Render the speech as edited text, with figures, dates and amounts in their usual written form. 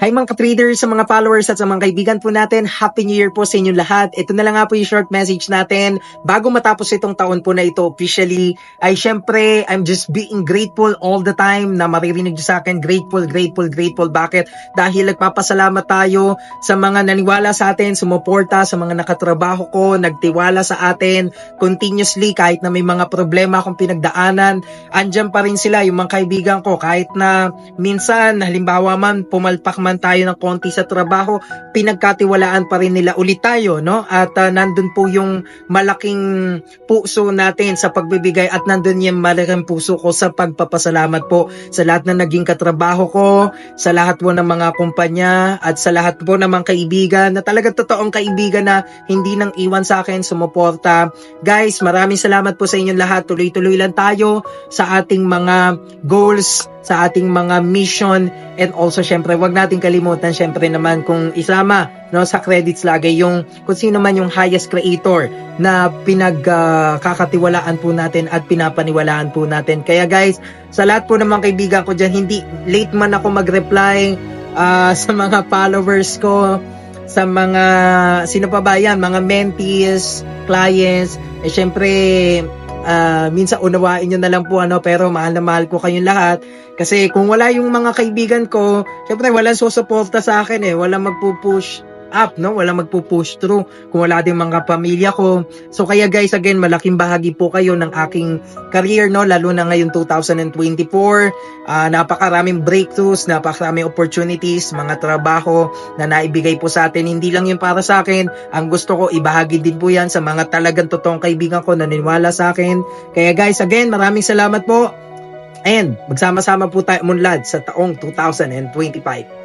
Hi mga ka-traders, sa mga followers at sa mga kaibigan po natin, Happy New Year po sa inyong lahat. Ito na lang nga po yung short message natin. Bago matapos itong taon po na ito officially, ay syempre, I'm just being grateful all the time na maririnig nyo sa akin. Grateful, grateful, grateful. Bakit? Dahil nagpapasalamat tayo sa mga naniwala sa atin, sumuporta, sa mga nakatrabaho ko, nagtiwala sa atin continuously kahit na may mga problema akong pinagdaanan. Andyan pa rin sila, yung mga kaibigan ko, kahit na minsan, halimbawa man, pumalpak man tayo ng konti sa trabaho, pinagkatiwalaan pa rin nila ulit tayo, no? At nandun po yung malaking puso natin sa pagbibigay at nandun yung malaking puso ko sa pagpapasalamat po sa lahat na naging katrabaho ko, sa lahat po ng mga kumpanya at sa lahat po ng mga kaibigan na talaga totoong kaibigan na hindi nang iwan sa akin, sumuporta. Guys, maraming salamat po sa inyong lahat. Tuloy-tuloy lang tayo sa ating mga goals, sa ating mga mission, and also syempre wag natin kalimutan syempre naman kung isama no sa credits lagi yung kung sino man yung highest creator na pinagkakatiwalaan po natin at pinapaniwalaan po natin. Kaya guys, sa lahat po ng mga kaibigan ko dyan, hindi late man ako mag-reply sa mga followers ko, sa mga sino pa ba yan, mga mentees, clients, syempre minsan unawain nyo na lang po pero mahal na mahal ko kayong lahat kasi kung wala yung mga kaibigan ko, syempre walang susuporta sa akin walang magpupush up, no? Walang magpupush through kung wala din mga pamilya ko. So kaya guys, again, malaking bahagi po kayo ng aking career, no? Lalo na ngayon 2024, napakaraming breakthroughs, napakaraming opportunities, mga trabaho na naibigay po sa atin. Hindi lang yun para sa akin, ang gusto ko ibahagi din po yan sa mga talagang totoong kaibigan ko na naniwala sa akin. Kaya guys, again, maraming salamat po and magsama-sama po tayo umunlad sa taong 2025.